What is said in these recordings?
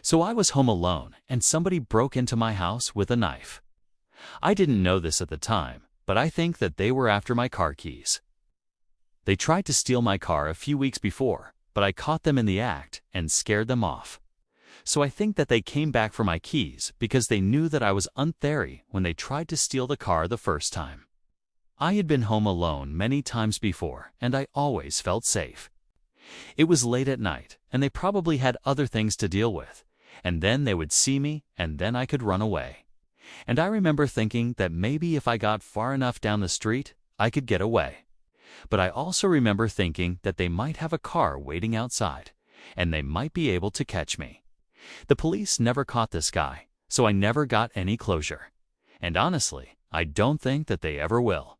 So I was home alone and somebody broke into my house with a knife. I didn't know this at the time, but I think that they were after my car keys. They tried to steal my car a few weeks before, but I caught them in the act and scared them off. So I think that they came back for my keys because they knew that I was unthary when they tried to steal the car the first time. I had been home alone many times before, and I always felt safe. It was late at night, and they probably had other things to deal with, and then they would see me, and then I could run away. And I remember thinking that maybe if I got far enough down the street, I could get away. But I also remember thinking that they might have a car waiting outside, and they might be able to catch me. The police never caught this guy, so I never got any closure. And honestly, I don't think that they ever will.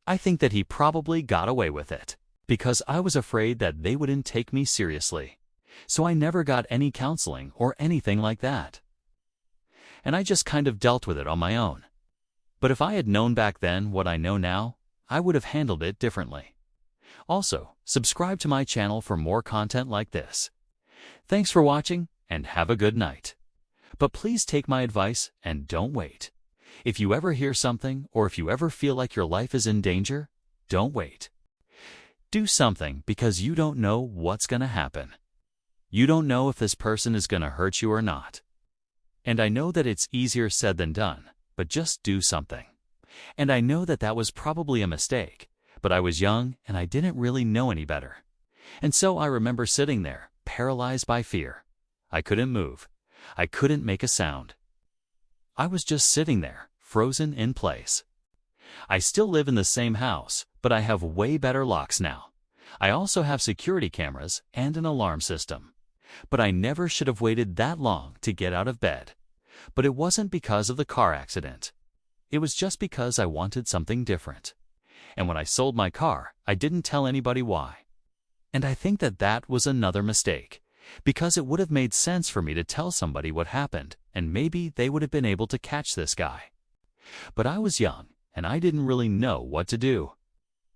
I think that he probably got away with it, because I was afraid that they wouldn't take me seriously. So I never got any counseling or anything like that. And I just kind of dealt with it on my own. But if I had known back then what I know now, I would have handled it differently. Also, subscribe to my channel for more content like this. Thanks for watching, and have a good night. But please take my advice and don't wait. If you ever hear something, or if you ever feel like your life is in danger, don't wait. Do something, because you don't know what's going to happen. You don't know if this person is going to hurt you or not. And I know that it's easier said than done, but just do something. And I know that that was probably a mistake, but I was young and I didn't really know any better. And so I remember sitting there, paralyzed by fear. I couldn't move. I couldn't make a sound. I was just sitting there, frozen in place. I still live in the same house, but I have way better locks now. I also have security cameras and an alarm system. But I never should have waited that long to get out of bed. But it wasn't because of the car accident. It was just because I wanted something different. And when I sold my car, I didn't tell anybody why. And I think that that was another mistake, because it would have made sense for me to tell somebody what happened, and maybe they would have been able to catch this guy. But I was young, and I didn't really know what to do.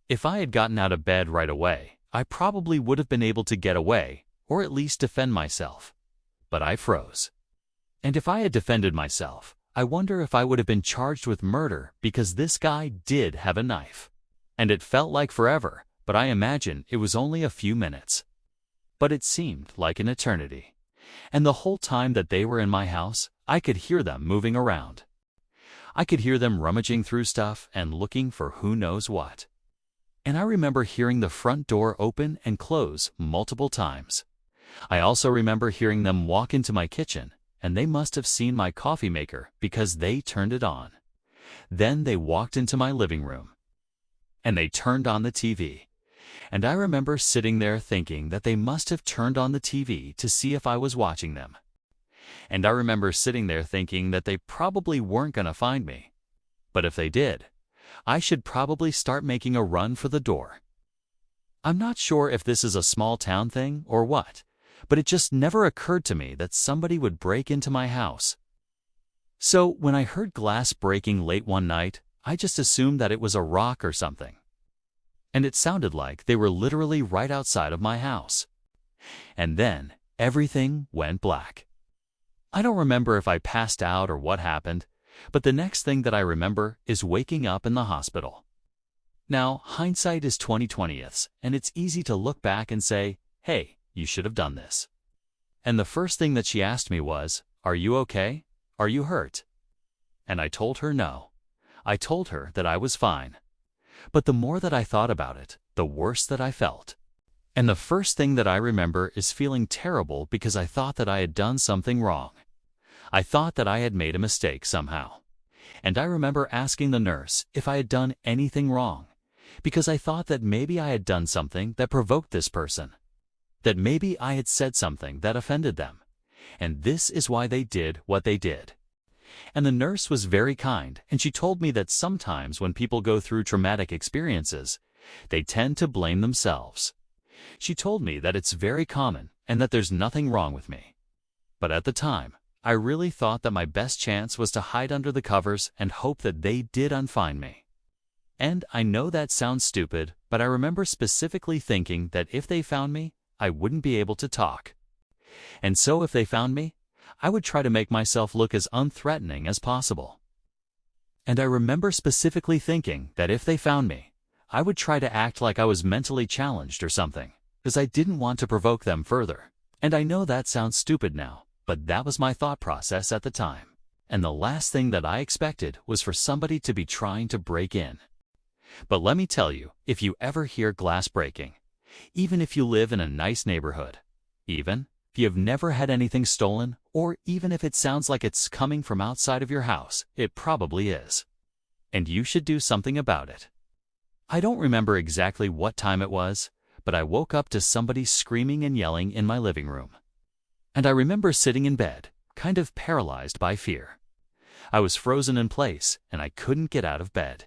If I had gotten out of bed right away, I probably would have been able to get away, or at least defend myself. But I froze. And if I had defended myself, I wonder if I would have been charged with murder, because this guy did have a knife. And it felt like forever, but I imagine it was only a few minutes. But it seemed like an eternity. And the whole time that they were in my house, I could hear them moving around. I could hear them rummaging through stuff and looking for who knows what. And I remember hearing the front door open and close multiple times. I also remember hearing them walk into my kitchen, and they must have seen my coffee maker because they turned it on. Then they walked into my living room, and they turned on the TV. And I remember sitting there thinking that they must have turned on the TV to see if I was watching them. And I remember sitting there thinking that they probably weren't going to find me. But if they did, I should probably start making a run for the door. I'm not sure if this is a small town thing or what, but it just never occurred to me that somebody would break into my house. So when I heard glass breaking late one night, I just assumed that it was a rock or something. And it sounded like they were literally right outside of my house. And then everything went black. I don't remember if I passed out or what happened, but the next thing that I remember is waking up in the hospital. Now, hindsight is 20/20ths, and it's easy to look back and say, hey, you should have done this. And the first thing that she asked me was, are you okay? Are you hurt? And I told her no. I told her that I was fine. But the more that I thought about it, the worse that I felt. And the first thing that I remember is feeling terrible because I thought that I had done something wrong. I thought that I had made a mistake somehow. And I remember asking the nurse if I had done anything wrong, because I thought that maybe I had done something that provoked this person, that maybe I had said something that offended them, and this is why they did what they did. And the nurse was very kind, and she told me that sometimes when people go through traumatic experiences, they tend to blame themselves. She told me that it's very common and that there's nothing wrong with me. But at the time, I really thought that my best chance was to hide under the covers and hope that they did unfind me. And I know that sounds stupid, but I remember specifically thinking that if they found me, I wouldn't be able to talk. And so if they found me, I would try to make myself look as unthreatening as possible. And I remember specifically thinking that if they found me, I would try to act like I was mentally challenged or something, because I didn't want to provoke them further. And I know that sounds stupid now, but that was my thought process at the time. And the last thing that I expected was for somebody to be trying to break in. But let me tell you, if you ever hear glass breaking, even if you live in a nice neighborhood, even if you have never had anything stolen, or even if it sounds like it's coming from outside of your house, it probably is. And you should do something about it. I don't remember exactly what time it was, but I woke up to somebody screaming and yelling in my living room. And I remember sitting in bed, kind of paralyzed by fear. I was frozen in place, and I couldn't get out of bed.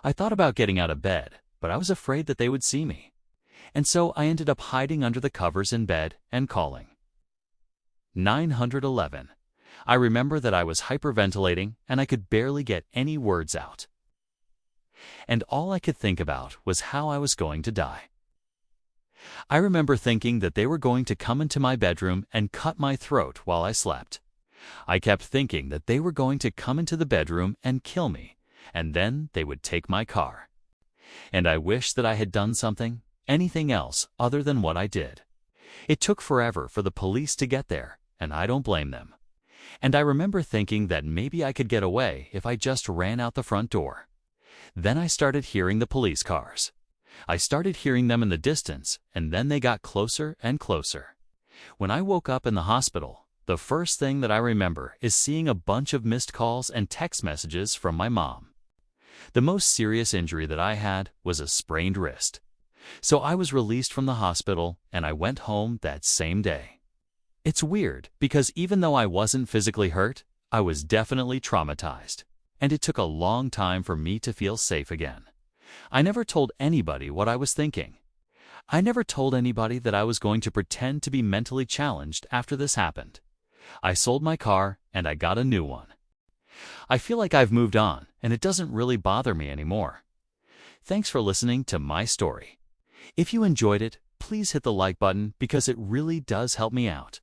I thought about getting out of bed, but I was afraid that they would see me. And so I ended up hiding under the covers in bed and calling 911. I remember that I was hyperventilating and I could barely get any words out. And all I could think about was how I was going to die. I remember thinking that they were going to come into my bedroom and cut my throat while I slept. I kept thinking that they were going to come into the bedroom and kill me, and then they would take my car. And I wished that I had done something, anything else other than what I did. It took forever for the police to get there, and I don't blame them. And I remember thinking that maybe I could get away if I just ran out the front door. Then I started hearing the police cars. I started hearing them in the distance, and then they got closer and closer. When I woke up in the hospital, the first thing that I remember is seeing a bunch of missed calls and text messages from my mom. The most serious injury that I had was a sprained wrist. So I was released from the hospital, and I went home that same day. It's weird, because even though I wasn't physically hurt, I was definitely traumatized, and it took a long time for me to feel safe again. I never told anybody what I was thinking. I never told anybody that I was going to pretend to be mentally challenged after this happened. I sold my car, and I got a new one. I feel like I've moved on, and it doesn't really bother me anymore. Thanks for listening to my story. If you enjoyed it, please hit the like button because it really does help me out.